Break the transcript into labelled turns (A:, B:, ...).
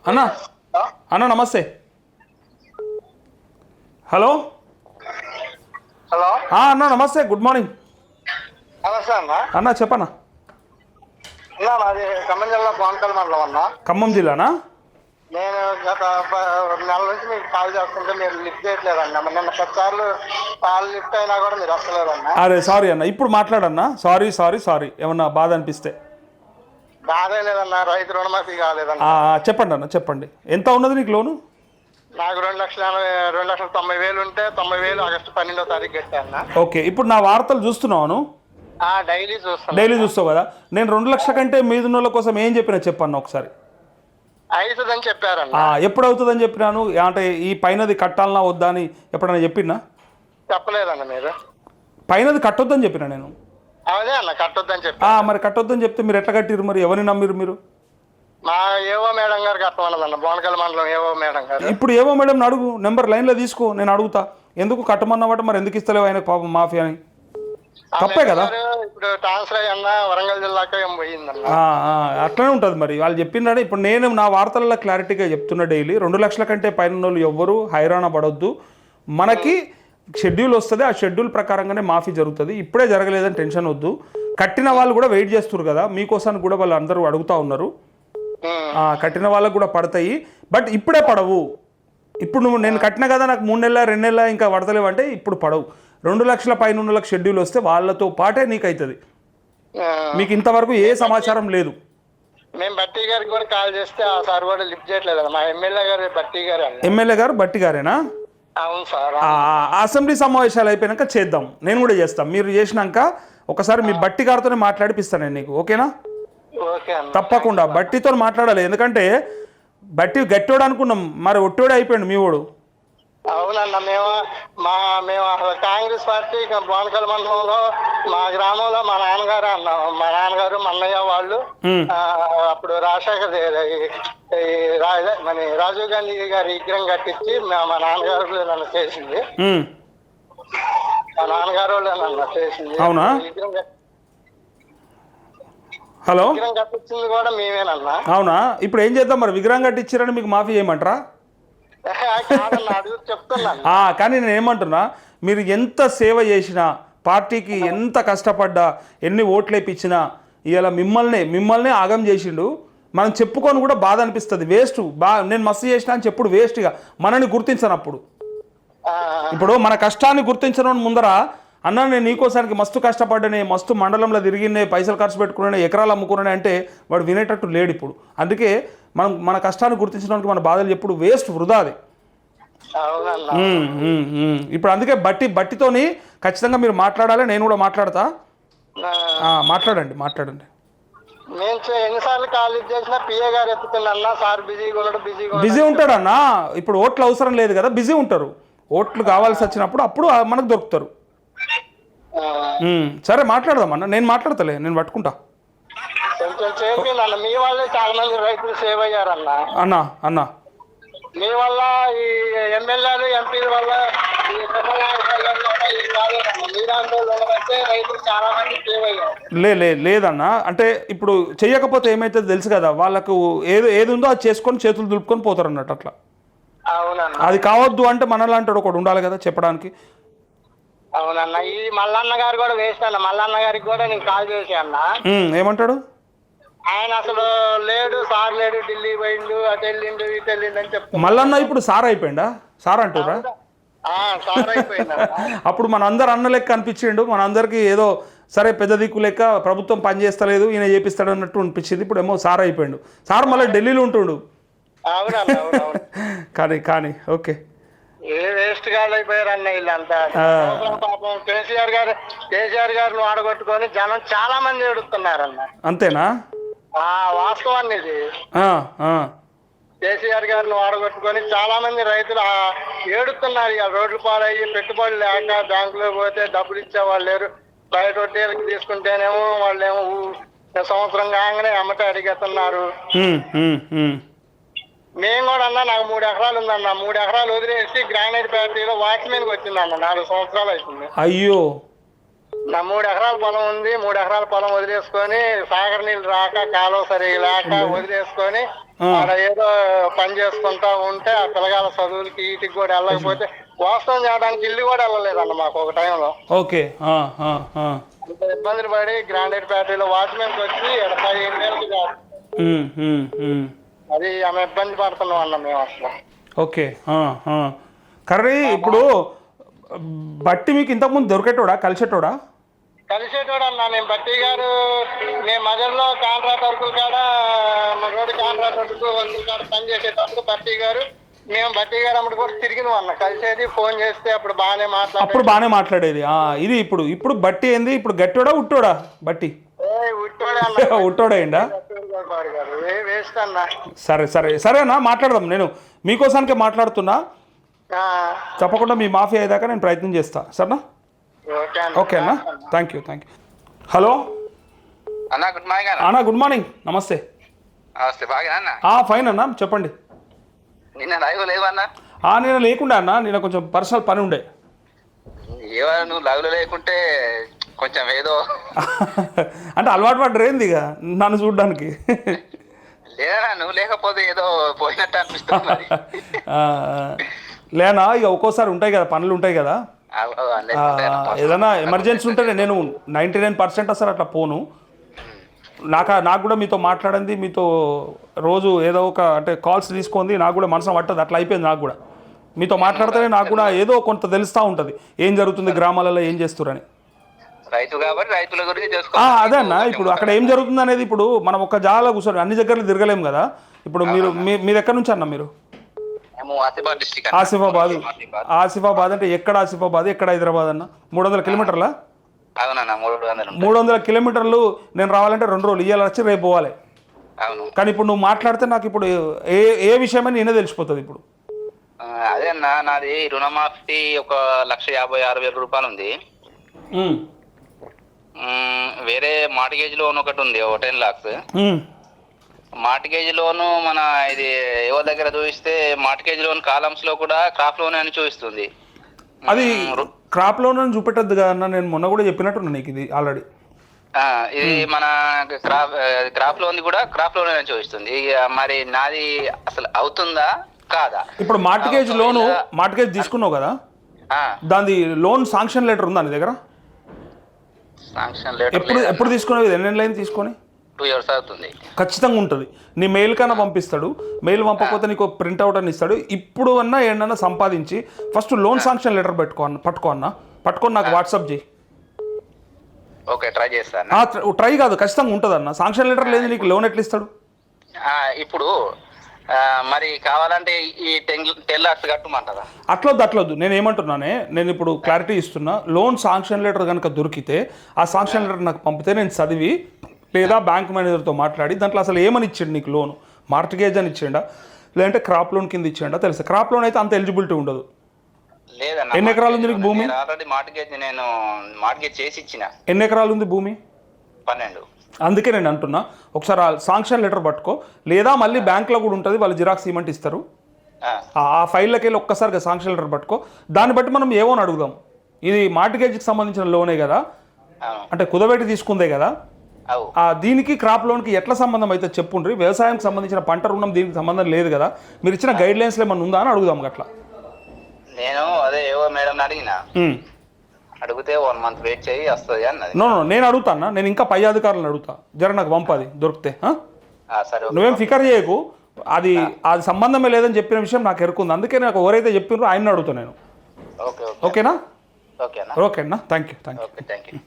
A: అన్నా అన్న నమస్తే. హలో
B: హలో
A: అన్న నమస్తే, గుడ్ మార్నింగ్
B: నమస్తే అన్న.
A: అన్న చెప్పన్నా.
B: నాది ఖమ్మం జిల్లా బోనకల్ మండలం అన్న.
A: ఖమ్మం జిల్లానా?
B: నేను గత నెల నుంచి మీకు కాల్ చేస్తుంటే మీరు లిఫ్ట్ చేయట్లేదన్న. నిన్న 10 సార్లు కాల్ లిఫ్ట్ అయినా కూడా మీరు వస్తలేదన్న.
A: అరే సారీ అన్న, ఇప్పుడు మాట్లాడన్నా. సారీ సారీ సారీ, ఏమన్నా బాధ అనిపిస్తే.
B: బాధ లేదన్న, రైతు రుణమాఫీ కాలేదన్న.
A: చెప్పండి అన్న చెప్పండి, ఎంత ఉన్నది నీకు లోను?
B: నాకు 2,90,000 ఉంటే 90,000 ఆగస్టు 12వ తారీఖు కట్టాను.
A: ఓకే, ఇప్పుడు నా వార్తలు చూస్తున్నాను.
B: డైలీ చూస్తాను.
A: డైలీ చూస్తావు కదా. నేను 2 లక్షల కంటే మీదున్నోళ్ళ కోసం ఏం చెప్పినా చెప్పన్న ఒకసారి.
B: అవుతుందని చెప్పారన్న.
A: ఎప్పుడు అవుతుందని చెప్పినాను? అంటే ఈ పైనది కట్టాలన్నా వద్దా అని ఎప్పుడైనా చెప్పినా?
B: చెప్పలేదన్న. మీరు
A: పైనది కట్టొద్దని చెప్పినా నేను.
B: అదే అన్న, కట్టొద్దని చెప్పి.
A: మరి కట్టొద్దని చెప్తే మీరు ఎట్లా కట్టిరు? మరి ఎవరిని నమ్మిరు మీరు?
B: మా ఏవో మేడం గారు కట్టమన్నదన్న, బోనకల్ మండలం ఏవో మేడం గారు.
A: ఇప్పుడు ఏవో మేడం అడుగు, నెంబర్ లైన్లో తీసుకో, నేను అడుగుతా. ఎందుకు కట్టమన్నమాట, మరి ఎందుకు ఇస్తలేవు ఆయన పాపం మాఫీ అని? తప్పే కదా.
B: ఇప్పుడు ట్రాన్స్ఫర్ అయ్యన్న వరంగల్ జిల్లాకి ఏం పోయిందన్న.
A: అట్లనే ఉంటుంది మరి. వాళ్ళు చెప్పిండే. ఇప్పుడు నేను నా వార్తలలో క్లారిటీగా చెప్తున్నా డైలీ, 2 లక్షల కంటే పైన వాళ్ళు ఎవ్వరు హైరాణ పడొద్దు. మనకి షెడ్యూల్ వస్తుంది, ఆ షెడ్యూల్ ప్రకారంగానే మాఫీ జరుగుతుంది. ఇప్పుడే జరగలేదని టెన్షన్ వద్దు. కట్టిన వాళ్ళు కూడా వెయిట్ చేస్తారు కదా, మీకోసానికి కూడా వాళ్ళు అందరూ అడుగుతూ ఉన్నారు. కట్టిన వాళ్ళకు కూడా పడతాయి, బట్ ఇప్పుడే పడవు. ఇప్పుడు నేను కట్టిన కదా, నాకు 3 నెలల 2 నెలల ఇంకా పడతలేవు అంటే ఇప్పుడు పడవు. 2 లక్షల పైన ఉన్న షెడ్యూల్ వస్తే వాళ్ళతో పాటే నీకు అవుతుంది. మీకు ఇంతవరకు ఏ సమాచారం లేదు.
B: మేము బట్టి గారికి కూడా కాల్ చేస్తే ఆ సార్ కూడా లిఫ్ట్ చేయట్లేదు. మా ఎమ్మెల్యే గారు బట్టి గారు.
A: ఎమ్మెల్యే గారు బట్టి గారేనా?
B: అవును సార్.
A: అసెంబ్లీ సమావేశాలు అయిపోయాక చేద్దాం, నేను కూడా చేస్తాను. మీరు చేసినాక ఒకసారి మీ బట్టి గారితోనే మాట్లాడిపిస్తాను నేను నీకు, ఓకేనా? తప్పకుండా బట్టితో మాట్లాడాలి, ఎందుకంటే బట్టి గట్టోడు అనుకున్నాం, మరి ఒట్టోడే అయిపోయాడు మీ వాడు.
B: అవునన్న, మేము కాంగ్రెస్ పార్టీ బోనకల్ మండలంలో మా గ్రామంలో మా నాన్నగారు మా అన్నయ్య వాళ్ళు అప్పుడు రాజశేఖర్ మన రాజీవ్ గాంధీ గారి విగ్రహం కట్టించి మా నాన్నగారు నన్ను చేసింది. మా నాన్నగారు నన్ను చేసింది.
A: అవునా? హలో,
B: విగ్రహం కట్టించింది కూడా మేమేనన్నా. అవునా?
A: ఇప్పుడు ఏం చేద్దాం మరి? విగ్రహం కట్టించారని మీకు మాఫీ చేయమంటారా? కానీ నేను ఏమంటున్నా, మీరు ఎంత సేవ చేసినా, పార్టీకి ఎంత కష్టపడ్డా, ఎన్ని ఓట్లు వేయించినా, ఇవాళ మిమ్మల్నే ఆగం చేసిండు. మనం చెప్పుకొని కూడా బాధ అనిపిస్తుంది. వేస్ట్, నేను మస్తు చేసినా అని చెప్పుడు వేస్ట్గా, మనని గుర్తించనప్పుడు. ఇప్పుడు మన కష్టాన్ని గుర్తించడం ముందర, అన్న నేను నీకోసానికి మస్తు కష్టపడ్డానే, మస్తు మండలంలో తిరిగినే, పైసలు ఖర్చు పెట్టుకునే, ఎకరాలు అమ్ముకునే అంటే వాడు వినేటట్టు లేడు ఇప్పుడు. అందుకే మన కష్టాన్ని గుర్తించడానికి మన బాధలు ఎప్పుడు వేస్ట్, వృధా అది. ఇప్పుడు అందుకే బట్టితోని ఖచ్చితంగా మీరు మాట్లాడాలి, నేను కూడా మాట్లాడతా. మాట్లాడండి. బిజీ ఉంటాడన్నా. ఇప్పుడు ఓట్లు అవసరం లేదు కదా, బిజీ ఉంటారు. ఓట్లు కావాల్సి వచ్చినప్పుడు అప్పుడు మనకు దొరుకుతారు. సరే మాట్లాడదాం అన్న, నేను మాట్లాడతలే, నేను పట్టుకుంటా.
B: మీ వల్ల చాలా మంది రైతులు సేవ్ అయ్యారన్న.
A: అన్న
B: మీ వల్ల, ఈ ఎమ్మెల్యేలు ఎంపీల వల్ల రైతులు చాలా మంది సేవ్ అయ్యారు.
A: లేదన్న, అంటే ఇప్పుడు చెయ్యకపోతే ఏమైతుంది తెలుసు కదా, వాళ్ళకు ఏది ఉందో అది చేసుకొని చేతులు దులుపుకొని పోతారు అన్నట్టు. అట్లా అది కావద్దు అంటే మనలాంటి ఒకటి ఉండాలి కదా చెప్పడానికి.
B: అవునన్న, ఈ మల్లన్న గారు కూడా వేస్ట్ అన్న. మల్లన్న గారికి కూడా నేను కాల్ చేసి అన్న.
A: ఏమంటాడు
B: ఆయన? అసలు లేడు, సార్ లేడు, ఢిల్లీ పోయిండు, అటు వెళ్ళిండు, ఇటు వెళ్ళిండు అని చెప్తాను.
A: మల్లన్న ఇప్పుడు సార్ అయిపోయిందా? సార్ అంటారా?
B: సార్ అయిపోయింది.
A: అప్పుడు మన అందరు అన్న లెక్క అనిపించిండు, మన అందరికి ఏదో సరే పెద్ద దిక్కు లెక్క, ప్రభుత్వం పని చేస్తలేదు, ఈయన చేపిస్తాడు అన్నట్టు అనిపించింది. ఇప్పుడు ఏమో సార్ అయిపోయిండు. సార్ మళ్ళీ ఢిల్లీలో ఉంటుండు. కానీ ఓకే,
B: ఏ వేస్ట్ గాళ్ళు అయిపోయారు అన్న వీళ్ళంతా. పాపం కేసీఆర్ గారిని వాడగొట్టుకొని జనం చాలా మంది ఏడుస్తున్నారన్న.
A: అంతేనా?
B: వాస్తవాన్ని ఇది. కేసీఆర్ గారిని వాడగొట్టుకొని చాలా మంది రైతులు ఏడుతున్నారు. ఇక రోడ్లు పాలయ్యి, పెట్టుబడులు లేక, బ్యాంకులో పోతే డబ్బులు ఇచ్చేవాళ్ళు లేరు. బయట వడ్డీలకు తీసుకుంటేనేమో వాళ్ళేమో సంవత్సరం కాగానే అమ్మట అడిగేస్తున్నారు. మేము కూడా అన్నా, నాకు 3 ఎకరాలు ఉందన్న. 3 ఎకరాలు వదిలేసి గ్రానైట్ ఫ్యాక్టరీలో వాచ్మెన్కి వచ్చిందన్న. 4 సంవత్సరాలు అవుతుంది.
A: అయ్యో,
B: నా 3 ఎకరాల పొలం ఉంది. 3 ఎకరాల పొలం వదిలేసుకొని సాగర్ నీళ్ళు రాక కాలువ సరిగా లేక వదిలేసుకొని ఆడ ఏదో పని చేసుకుంటా ఉంటే ఆ పిల్లగాల చదువులకి వీటికి కూడా వెళ్ళకపోతే వాస్తవం చేయడానికి ఇల్లు కూడా వెళ్ళలేదన్న మాకు ఒక టైంలో.
A: ఓకే.
B: అంత ఇబ్బందులు పడి గ్రాండెడ్ ఫ్యాక్టరీలో వాచ్మెన్కి వచ్చి 15 నెలలు కాదు. అది ఆమె ఇబ్బంది పడుతున్నాం అన్న మేము అసలు.
A: ఓకే. కర్రీ ఇప్పుడు బట్టి మీకు ఇంతకుముందు దొరికేటోడా కలిసేటోడా?
B: కలిసేటోడు అన్న. నేను బట్టి గారు నేను మదర్లో కాంట్రాక్ట్ వర్కులు కాడ రోడ్డు కాంట్రాక్ట్ వర్కులు కాడ పని చేసేటప్పుడు బట్టి గారు మేము బట్టి గారు అప్పుడు కూడా తిరిగినాం అన్న. కలిసేది ఫోన్ చేస్తే అప్పుడు బాగానే మాట్లాడేది. ఇది ఇప్పుడు బట్టి ఏంది ఇప్పుడు గట్టోడా ఉట్టోడా? బట్టి ఉట్టోడేండా? వేస్ట్ అన్న.
A: సరే అన్న, మాట్లాడదాం. నేను మీకోసానికే మాట్లాడుతున్నా. తప్పకుండా మీ మాఫీ అయ్యేదాకా నేను ప్రయత్నం చేస్తా. సరేనా? ఓకే అన్న, థ్యాంక్ యూ. హలో
C: అన్న, గుడ్ మార్నింగ్
A: అన్న. గుడ్ మార్నింగ్, నమస్తే. ఫైన్ అన్న, చెప్పండి.
C: నిన్న లైవ్ లేవన్నా?
A: నేను లేకుండా అన్న, నేను కొంచెం పర్సనల్ పని ఉండే.
C: ఏమన్నా నువ్వు లైవ్లో లేకుంటే కొంచెం ఏదో
A: అంటే అలవాటు పడ్డరేంది ఇక నన్ను చూడడానికి?
C: లేదా నువ్వు లేకపోతే ఏదో పోయినట్టు అనిపిస్తుంది.
A: లేనా ఇక ఒక్కోసారి ఉంటాయి కదా, పనులు ఉంటాయి కదా. ఏదైనా ఎమర్జెన్సీ ఉంటే నేను 99% అసలు అట్లా పోను. నాకు కూడా మీతో మాట్లాడింది, మీతో రోజు ఏదో ఒక అంటే కాల్స్ తీసుకుంది, నాకు కూడా మనసులో పట్టదు. అట్లా అయిపోయింది నాకు కూడా. మీతో మాట్లాడితేనే నాకు కూడా ఏదో కొంత తెలుస్తూ ఉంటుంది ఏం జరుగుతుంది గ్రామాలలో, ఏం చేస్తురని.
C: రైతు కాబట్టి రైతుల గురించి తెలుసుకో.
A: అదే అన్న, ఇప్పుడు అక్కడ ఏం జరుగుతుంది అనేది ఇప్పుడు మనం ఒక జాగా కూర్చొని అన్ని దగ్గరలు తిరగలేము కదా. ఇప్పుడు మీరు ఎక్కడి నుంచి అన్న? మీరు ఆసిఫాబాద్ అంటే ఎక్కడ ఆసిఫాబాద్, ఎక్కడ హైదరాబాద్ అన్న? 300 కిలోమీటర్లా? 300 కిలోమీటర్లు నేను రావాలంటే 2 రోజులు, ఇవాళ వచ్చి రేపు పోవాలి. కానీ ఇప్పుడు నువ్వు మాట్లాడితే నాకు ఇప్పుడు ఏ విషయమని నేనే తెలిసిపోతుంది ఇప్పుడు.
C: అదే అన్న, నాది రుణమాఫీ 1,56,000 రూపాయలు ఉంది. వేరే మార్టిగేజ్ లోన్ ఒకటి ఉంది, 10 lakhs. మార్టిగేజ్ లోన్ మన ఇది ఎవరి దగ్గర చూపిస్తే మార్టిగేజ్ లోన్ కాలమ్స్ లో కూడా క్రాప్ లోన్ అని చూపిస్తుంది.
A: అది క్రాప్ లోన్ అని చూపెట్టద్దు కదా అన్న, నేను మొన్న కూడా చెప్పినట్టున్నా నీకు ఇది ఆల్రెడీ.
C: ఇది మన క్రాప్ లోన్ కూడా క్రాప్ లోన్ అని చూపిస్తుంది. మరి నాది అసలు అవుతుందా కాదా?
A: ఇప్పుడు మార్టిగేజ్ తీసుకున్నావు కదా, దాని లోన్ శాంక్షన్ లెటర్ ఉందా నీ దగ్గర?
C: శాంక్షన్ లెటర్
A: ఎప్పుడు తీసుకున్నావు? ఎన్ని లైన్ తీసుకొని?
C: 2 years అవుతుంది.
A: ఖచ్చితంగా ఉంటుంది. నీ మెయిల్ కన్నా పంపిస్తాడు, మెయిల్ పంపకపోతే నీకు ప్రింట్అవుట్ అని ఇస్తాడు. ఇప్పుడు అన్నా ఏంటన్నా సంపాదించి ఫస్ట్ లోన్ శాంక్షన్ లెటర్ పట్టుకొని నాకు వాట్సాప్ చేయి.
C: ఓకే, ట్రై చేస్తాను.
A: ట్రై కాదు, ఖచ్చితంగా ఉంటుంది అన్న. శాంక్షన్ లెటర్ లేదు నీకు లోన్ ఎట్లా ఇస్తాడు?
C: ఇప్పుడు మరి కావాలంటే ఈ 10 lakhs కట్టమంటారా?
A: అట్లొద్దు. నేను ఏమంటున్నానే, నేను ఇప్పుడు క్లారిటీ ఇస్తున్నా. లోన్ శాంక్షన్ లెటర్ కనుక దొరికితే ఆ శాంక్షన్ లెటర్ నాకు పంపితే నేను చదివి లేదా బ్యాంక్ మేనేజర్తో మాట్లాడి దాంట్లో అసలు ఏమని ఇచ్చాడు నీకు లోను, మార్టిగేజ్ అని ఇచ్చిండా లేదంటే క్రాప్ లోన్ కింద ఇచ్చిండా తెలుసా? క్రాప్ లోన్ అయితే అంత ఎలిజిబిలిటీ ఉండదు.
C: లేదన్న,
A: ఎన్ని ఎకరాలు ఉంది నీకు భూమి?
C: ఆల్రెడీ మార్టిగేజ్ చేసి ఇచ్చిన.
A: ఎన్ని ఎకరాలు ఉంది భూమి?
C: 12.
A: అందుకే నేను అంటున్నా, ఒకసారి ఆ శాంక్షన్ లెటర్ పట్టుకో, లేదా మళ్ళీ బ్యాంక్లో కూడా ఉంటుంది, వాళ్ళు జిరాక్స్ ఇవ్వమంటే ఇస్తారు. ఆ ఫైల్లోకి వెళ్ళి ఒక్కసారిగా శాంక్షన్ లెటర్ పట్టుకో. దాన్ని బట్టి మనం ఏమోని అడుగుదాం. ఇది మార్టిగేజ్కి సంబంధించిన లోనే కదా, అంటే కుదబెట్టి తీసుకుందే కదా. దీనికి క్రాప్ లోన్కి ఎట్లా సంబంధం అయితే చెప్పుండ్రి. వ్యవసాయానికి సంబంధించిన పంట రుణం దీనికి సంబంధం లేదు కదా. మీరు ఇచ్చిన గైడ్ లైన్స్లో ఏమన్నా ఉందా అని అడుగుదాం. అట్లా
C: నేను అదే మేడం అడిగిన, అడిగితే 1 month వెయిట్ చేయి వస్తుంది అన్నది.
A: నేను అడుగుతాను. నేను ఇంకా పై అధికారులను అడుగుతా, జర నాకు పంపది దొరికితే. నువ్వేం ఫికర్ చేయకు, అది సంబంధమే లేదని చెప్పిన విషయం నాకు ఎరుకుంది. అందుకే నాకు ఎవరైతే చెప్పినారో ఆయన అడుగుతా నేను. ఓకేనా? ఓకేనా, థ్యాంక్ యూ.